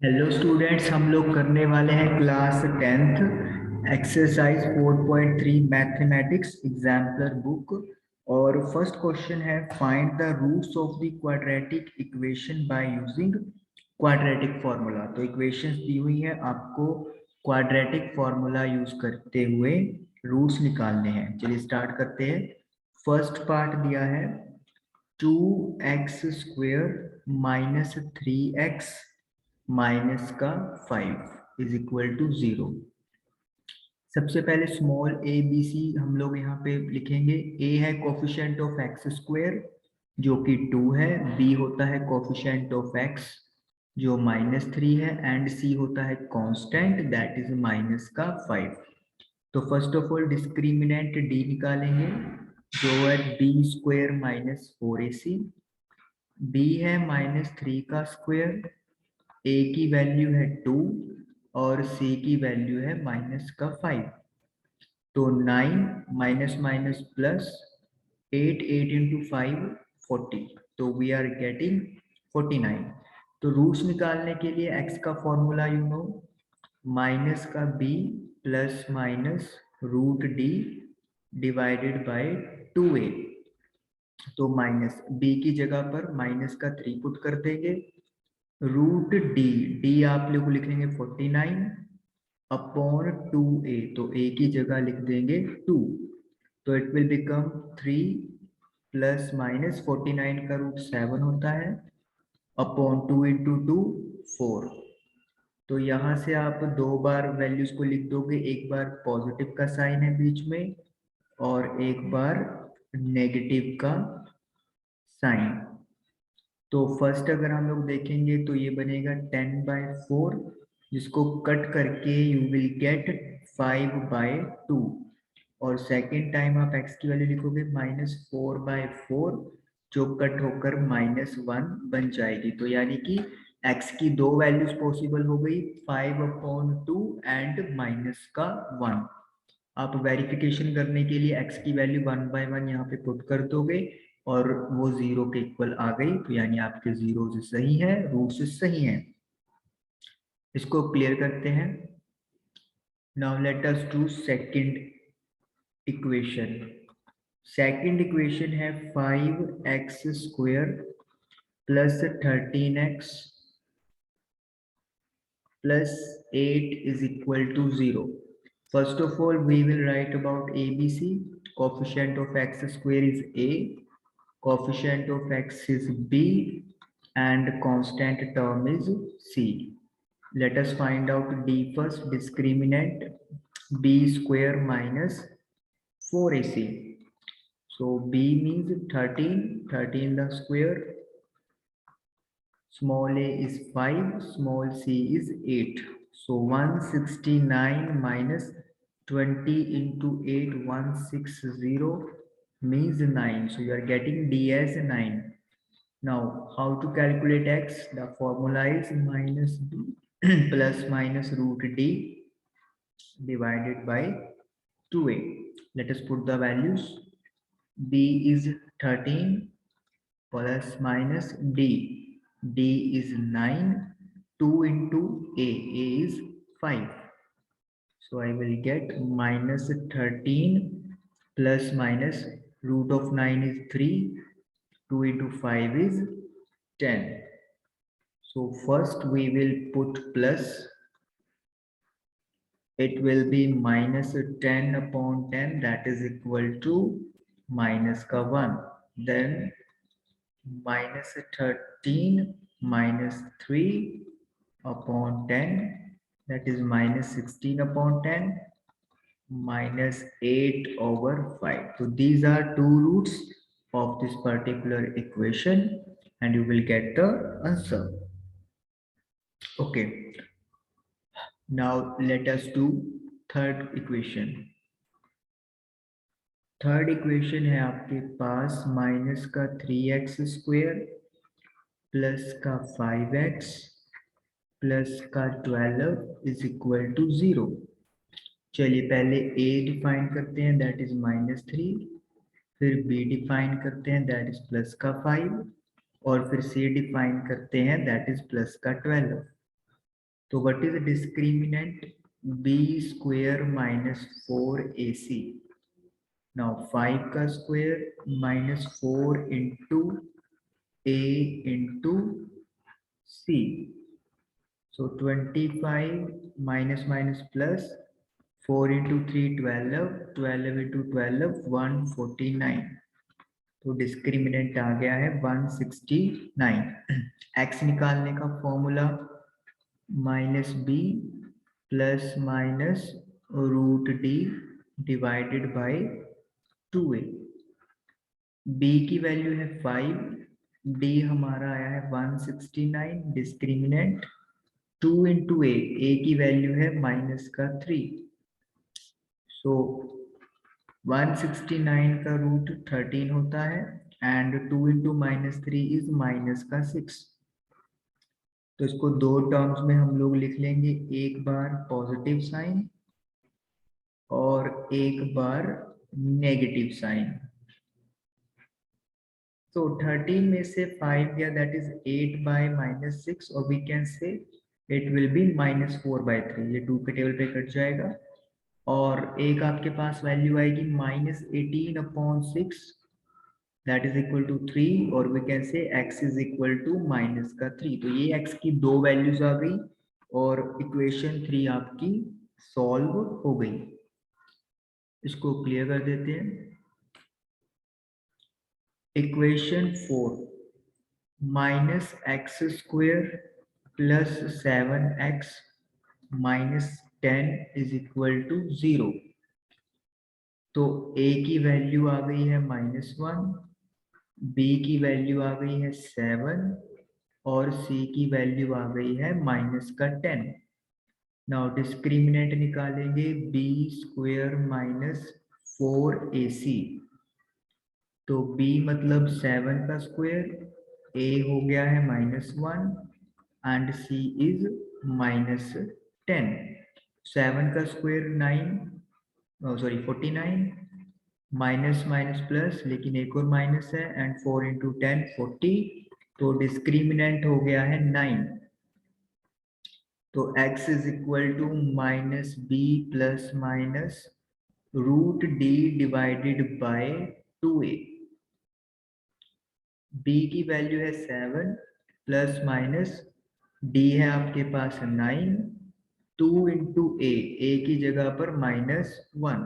Hello students, हम लोग करने वाले हैं class 10th exercise 4.3 mathematics exemplar book. और फर्स्ट क्वेश्चन है find the roots of the quadratic equation by using quadratic formula. तो इक्वेशंस दी हुई है, आपको क्वाड्रेटिक फॉर्मूला यूज करते हुए रूट्स निकालने हैं। चलिए स्टार्ट करते हैं। फर्स्ट पार्ट दिया है 2x² माइनस 3x माइनस का 5 इज इक्वल टू 0। सबसे पहले स्मॉल ए बी सी हम लोग यहाँ पे लिखेंगे। ए है कोफिशिएंट ऑफ एक्स स्क्वायर जो कि 2 है, बी होता है कोफिशिएंट ऑफ एक्स जो -3 है, एंड सी होता है कांस्टेंट दैट इज माइनस का 5। तो first of all discriminant D निकालेंगे जो है b² माइनस 4ac। बी है -3 का स्क्वायर, ए की वैल्यू है 2 और सी की वैल्यू है माइनस का 5। तो 9 माइनस माइनस प्लस 8 इंटू 5 40। तो वी आर गेटिंग 49। तो रूट्स निकालने के लिए x का फॉर्मूला यू नो, माइनस का b plus minus root D divided by 2a। तो माइनस b की जगह पर माइनस का 3 पुट कर देंगे, रूट डी, डी आप लोग लिखेंगे 49 अपॉन 2a। तो a की जगह लिख देंगे 2। तो it will become 3 plus minus 49 का रूट 7 होता है अपॉन 2 इंटू 2 4। तो यहाँ से आप दो बार वैल्यूज को लिख दोगे, एक बार पॉजिटिव का साइन है बीच में और एक बार नेगेटिव का साइन। तो फर्स्ट अगर हम लोग देखेंगे तो ये बनेगा 10/4, जिसको कट करके यू विल गेट 5/2। और सेकेंड टाइम आप x की वैल्यू लिखोगे -4/4 जो कट होकर -1 बन जाएगी। तो यानी कि x की दो वैल्यूज पॉसिबल हो गई, 5/2 एंड माइनस का 1। आप वेरिफिकेशन करने के लिए x की वैल्यू 1/1 यहाँ पे पुट कर दोगे और वो 0 के इक्वल आ गई। तो यानी आपके जीरो सही है, रूट्स सही है। इसको क्लियर करते हैं। Now let us do second equation. Second equation है 5x² plus 13x plus 8 is equal to 0. First of all, we will write about ABC. Coefficient of x square is a, coefficient of x is b, and constant term is c. Let us find out d first. Discriminant b square minus 4ac. So b means 13, 13 the square. Small a is 5, small c is 8. So 169 minus 20 into 8, 160 means 9. So you are getting d as 9. Now, how to calculate x? The formula is minus b plus minus root d divided by 2a. Let us put the values. b is 13 plus minus d. D is 9. 2 into a is 5. So I will get minus 13 plus minus root of 9 is 3. 2 into 5 is 10. So first we will put plus. It will be minus 10 upon 10, that is equal to minus ka 1. Then minus 13 minus 3 upon 10, that is minus 16 upon 10, minus 8 over 5. So these are two roots of this particular equation and you will get the answer. Okay, now let us do third equation. Third equation है आपके पास minus का 3x² plus का 5x plus का 12 is equal to 0। चलिए पहले a define करते हैं, that is -3। फिर b डिफाइन करते हैं, दैट इज प्लस का 5। और फिर c डिफाइन करते हैं, दैट इज प्लस का 12। तो what is discriminant? b square minus 4ac। Now 5 का square minus 4 into a into c। So 25 minus minus plus 4 into 3 12, 12 into 12 149। तो डिस्क्रिमिनेंट आ गया है 169। x निकालने का formula minus B plus minus root D divided by 2a। b की value है 5, d हमारा आया है 169, डिस्क्रिमिनेंट 2 इंटू ए की वैल्यू है माइनस का 3। सो 169 का रूट 13 होता है and 2 into minus 3 is minus का 6। तो इसको दो टर्म्स में हम लोग लिख लेंगे, एक बार पॉजिटिव साइन और एक बार नेगेटिव साइन। तो 13 में से 5 गया, दैट इज 8 बाय माइनस 6, और we can say it will be minus 4 by 3। ये 2 के टेबल पे कट जाएगा और एक आपके पास वैल्यू आएगी minus 18 upon 6, that is equal to 3, और we can say x is equal to minus का 3। तो ये x की दो वैल्यूज आ गई और इक्वेशन 3 आपकी सॉल्व हो गई। इसको क्लियर कर देते हैं। Equation 4 minus x square plus 7x minus 10 is equal to 0। तो a की वैल्यू आ गई है -1, b की वैल्यू आ गई है 7 और c की वैल्यू आ गई है माइनस का 10। नाउ डिस्क्रिमिनेंट निकालेंगे, b स्क्वेयर माइनस 4ac। तो b मतलब 7 का स्क्वायर, a हो गया है -1 एंड c इज -10। 7 का square 9, sorry 49, minus minus plus, लेकिन एक और माइनस है, एंड 4 इंटू 10 40। तो डिस्क्रिमिनेंट हो गया है 9। तो x is equal to minus B plus minus root D divided by 2a। b की वैल्यू है 7 प्लस माइनस d है आपके पास 9, 2 इंटू a की जगह पर -1।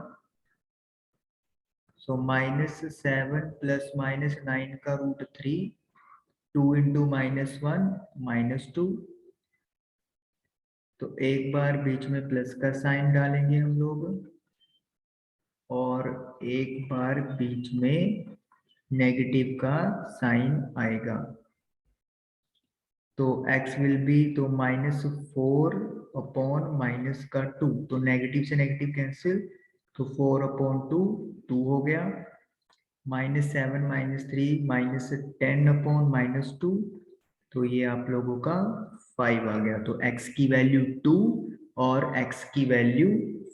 सो -7 प्लस -9 का रूट 3, 2 इंटू -1 -2। तो एक बार बीच में प्लस का साइन डालेंगे हम लोग और एक बार बीच में नेगेटिव का साइन आएगा। तो x विल बी तो -4 अपॉन माइनस का 2। तो नेगेटिव से नेगेटिव कैंसिल, तो 4 अपॉन 2 2 हो गया, -7 -3 -10 अपॉन -2। तो ये आप लोगों का 5 आ गया। तो x की वैल्यू 2 और x की वैल्यू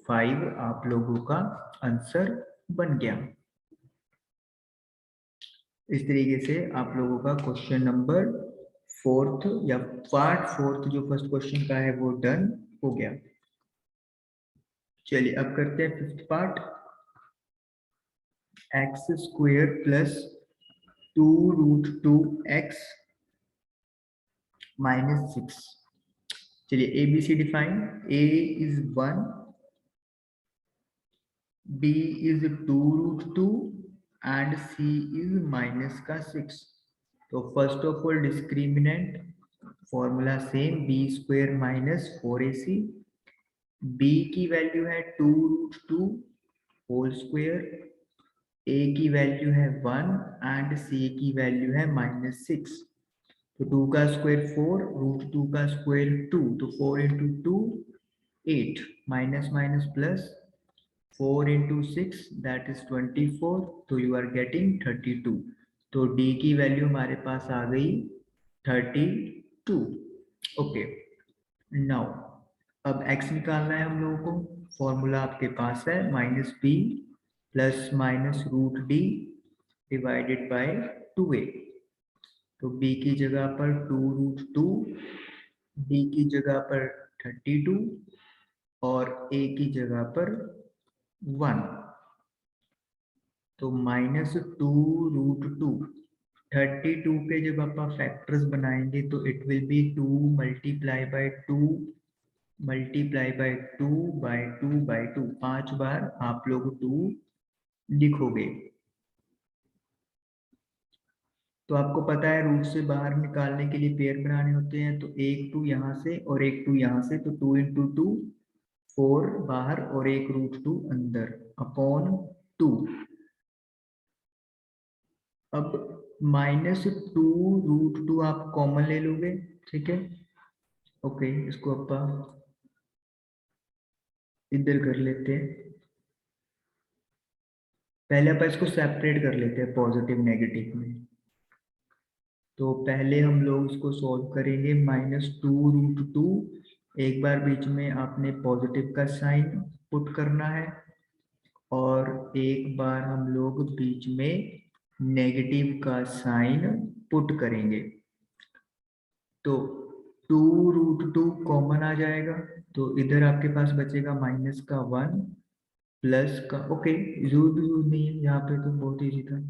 5 आप लोगों का आंसर बन गया। इस तरीके से आप लोगों का क्वेश्चन नंबर 4th या पार्ट 4th जो फर्स्ट क्वेश्चन का है वो डन हो गया। चलिए अब करते हैं 5th part. X square plus 2 root 2x -6। चलिए A B C define, a is 1, b is 2 root 2 and c is minus का 6। तो first of all discriminant formula same, b square minus 4ac। b की value है 2 root 2 whole square, a की value है 1 and c की value है -6। तो 2 का स्क्वायर 4, रूट 2 का स्क्वायर 2, तो 4 into 2 8, minus minus plus 4 into 6 that is 24। तो you are getting 32। तो d की वैल्यू हमारे पास आ गई 32। ओके, नाउ अब x निकालना है हम लोगों को। फॉर्मूला आपके पास है -b plus minus root D divided by 2a। तो b की जगह पर 2 रूट 2, d की जगह पर 32 और a की जगह पर 1, तो -2√2। 32 के जब आप फैक्टर्स बनाएंगे तो it will be 2 multiply by 2 multiply by 2 by 2 by 2। 5 बार आप लोग 2 लिखोगे। तो आपको पता है रूट से बाहर निकालने के लिए पेयर बनाने होते हैं, तो एक 2 यहाँ से और एक 2 यहाँ से, तो 2 इंटू 2 4 बाहर और एक √2 अंदर अपॉन 2। अब -2√2 आप कॉमन ले लोगे, ठीक है। ओके, इसको आप इधर कर लेते हैं। पहले आप इसको सेपरेट कर लेते हैं पॉजिटिव नेगेटिव में। तो पहले हम लोग इसको सॉल्व करेंगे। -2√2, एक बार बीच में आपने पॉजिटिव का साइन पुट करना है और एक बार हम लोग बीच में नेगेटिव का साइन पुट करेंगे। तो 2√2 कॉमन आ जाएगा, तो इधर आपके पास बचेगा -1 प्लस का, ओके यूज नहीं है यहाँ पे, तो बहुत ईजी था।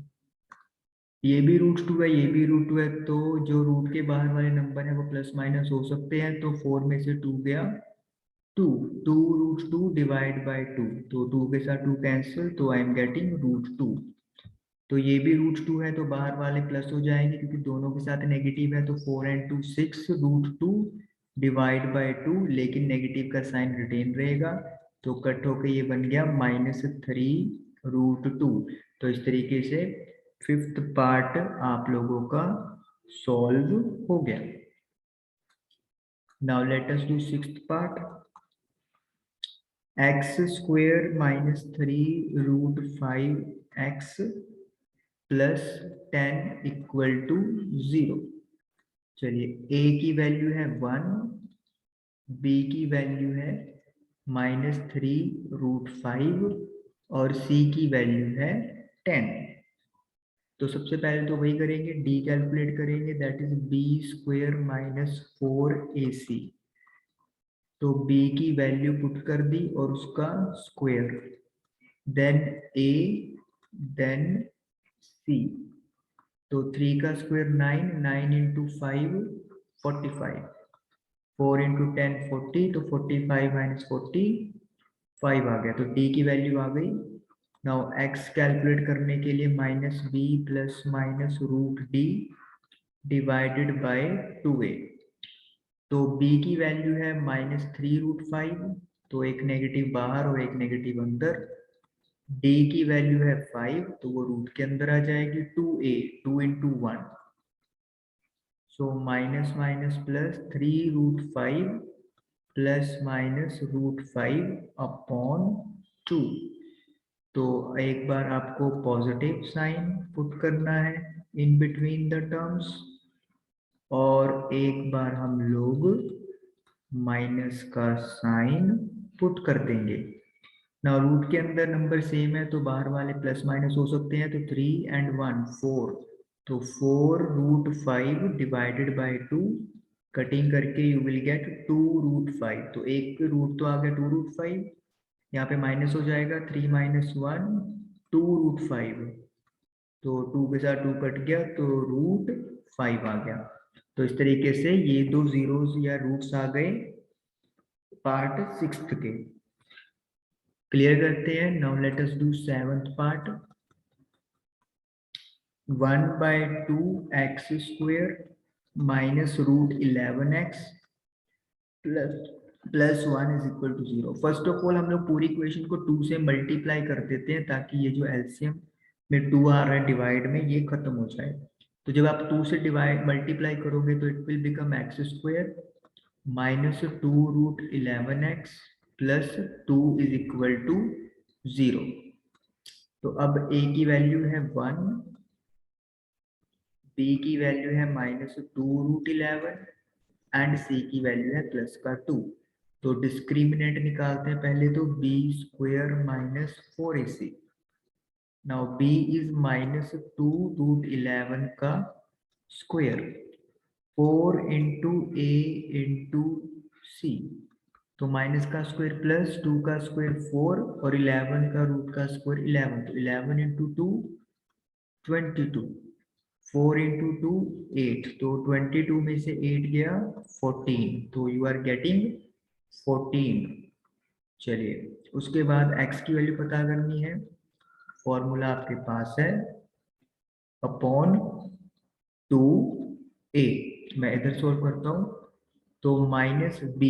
ये भी √2 है, ये भी √2 है, तो जो रूट के बाहर वाले नंबर है वो प्लस माइनस हो सकते हैं। तो 4 में से 2 गया 2, 2√2 डिवाइड बाय 2, तो 2 के साथ 2 कैंसिल, तो आई एम गेटिंग √2। तो ये भी √2 है, तो बाहर वाले प्लस हो जाएंगे क्योंकि दोनों के साथ नेगेटिव है। तो 4 and 2 6 √2 डिवाइड बाय 2, लेकिन नेगेटिव का साइन रिटेन रहेगा, तो कट होके ये बन गया -3√2। तो इस तरीके से 5th पार्ट आप लोगों का सॉल्व हो गया। Now let us do 6th part. x² -3√5x plus 10 equal to 0। चलिए, a की वैल्यू है 1, b की वैल्यू है -3√5 और c की वैल्यू है 10। तो सबसे पहले तो वही करेंगे, d कैलकुलेट करेंगे, दैट इज b² -4ac। तो b की वैल्यू पुट कर दी और उसका square, then a, then c। तो 3 का स्क्वायर 9, 9 इंटू 5 45, 4 इंटू 10 40, तो 45 माइनस 45 आ गया। तो d की वैल्यू आ गई। नाउ x कैलकुलेट करने के लिए -b plus minus √d divided by 2a। तो b की वैल्यू है -3√5, तो एक नेगेटिव बाहर और एक नेगेटिव अंदर। d की वैल्यू है 5, तो वो रूट के अंदर आ जाएगी। 2a, 2 into 1, so minus minus plus 3√5 plus minus √5 upon 2। तो एक बार आपको पॉजिटिव साइन पुट करना है इन बिटवीन द टर्म्स और एक बार हम लोग माइनस का साइन पुट कर देंगे। ना रूट के अंदर नंबर सेम है तो बाहर वाले प्लस माइनस हो सकते हैं। तो 3 and 1 4, तो 4√5 डिवाइडेड बाय 2, कटिंग करके यू विल गेट 2√5। तो एक रूट तो आ गया 2√5, यहाँ पे माइनस हो जाएगा 3 - 1 2√5, तो 2 के साथ 2 कट गया तो √5 आ गया। तो इस तरीके से ये दो जीरोस या रूट्स आ गए पार्ट 6th के। क्लियर करते हैं। Now let us do 7th part. 1/2x² minus √11x plus 1 is equal to 0। First of all हम लोग पूरी इक्वेशन को 2 से मल्टीप्लाई कर देते हैं ताकि ये जो एलसीएम में 2 आ रहा है डिवाइड में, ये खत्म हो जाए। तो जब आप 2 से डिवाइड मल्टीप्लाई करोगे तो it will become x² -2√11x plus 2 is equal to 0। तो अब a की वैल्यू है 1, b की वैल्यू है -2√11 एंड c की वैल्यू है प्लस का 2। तो डिस्क्रिमिनेंट निकालते हैं पहले, तो b² -4ac। Now b is -2√11 का square, 4 into a into c। तो माइनस का स्क्वायर प्लस 2 का स्क्वायर 4 और 11 का रूट का स्क्वायर 11, तो 11 इंटू 2 22, 4 इंटू 2 8, तो 22 में से 8 गया 14, तो यू आर गेटिंग 14। चलिए उसके बाद x की वैल्यू पता करनी है, फॉर्मूला आपके पास है अपॉन 2a। मैं इधर सोल्व करता हूँ, तो माइनस b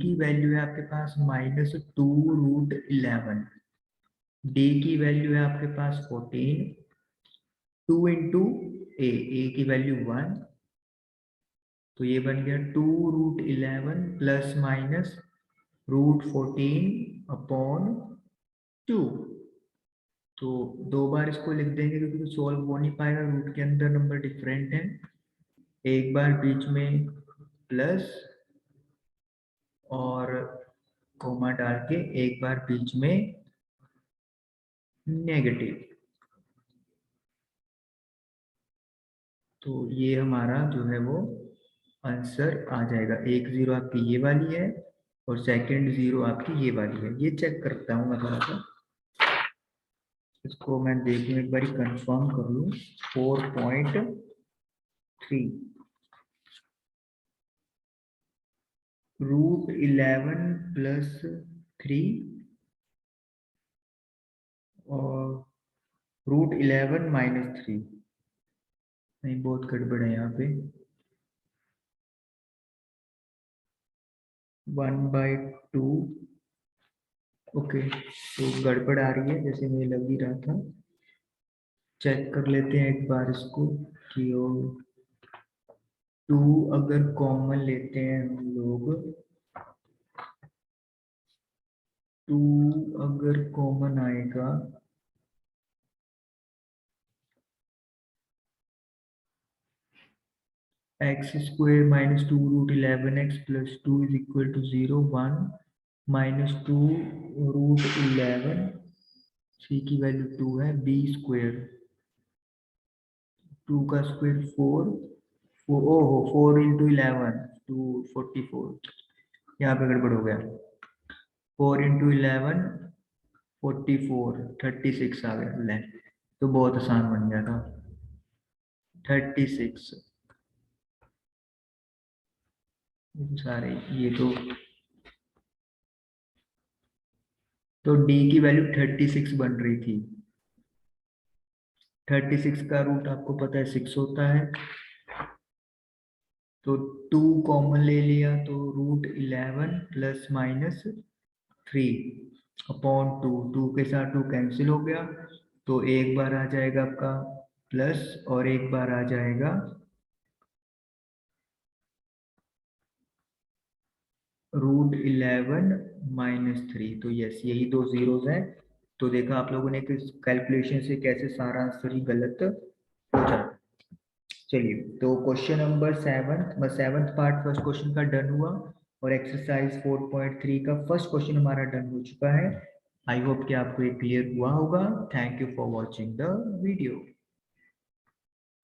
की वैल्यू है आपके पास माइनस 2√11, d की वैल्यू है आपके पास 14, 2 इंटू ए की वैल्यू 1, तो ये बन गया 2√11 प्लस माइनस √14 अपॉन 2। तो दो बार इसको लिख देंगे क्योंकि तो सॉल्व हो नहीं पाएगा, रूट के अंदर नंबर डिफरेंट है। एक बार बीच में प्लस और कोमा डाल के एक बार बीच में नेगेटिव, तो ये हमारा जो है वो आंसर आ जाएगा। एक जीरो आपकी ये वाली है और सेकंड जीरो आपकी ये वाली है। ये चेक करता हूँ मैं थोड़ा सा, इसको मैं देखूं एक बार कंफर्म कर लूँ। 4.3 √11 प्लस 3 और √11 माइनस 3, नहीं बहुत गड़बड़ है यहाँ पे। 1/2, ओके, तो गड़बड़ आ रही है जैसे मुझे लग ही रहा था। चेक कर लेते हैं एक बार इसको कि 2 अगर कॉमन लेते हैं हम लोग, 2 अगर कॉमन आएगा x² minus 2√11x plus 2 is equal to 0 1 minus 2√11, c की वैल्यू 2 है, b², 2 का स्क्वायर 4, ओहो 4 इंटू 11 244, यहाँ पे गड़बड़ हो गया। 4 इंटू 11 44 36 आ गया, ले तो बहुत आसान बन गया था 36 सारे। ये तो d की वैल्यू 36 बन रही थी। 36 का रूट आपको पता है 6 होता है, तो 2 कॉमन ले लिया तो √11 प्लस माइनस 3 अपॉन 2, 2 के साथ 2 कैंसिल हो गया, तो एक बार आ जाएगा आपका प्लस और एक बार आ जाएगा √11 माइनस 3, तो यस यही दो जीरोज हैं। तो देखा आप लोगों ने कि कैलकुलेशन से कैसे सारा आंसर ही गलत हो जाता। चलिए तो question number 7th part first question का डन हुआ और एक्सरसाइज 4.3 का फर्स्ट क्वेश्चन हमारा डन हो चुका है। आई होप कि आपको ये क्लियर हुआ होगा। Thank you for watching the video.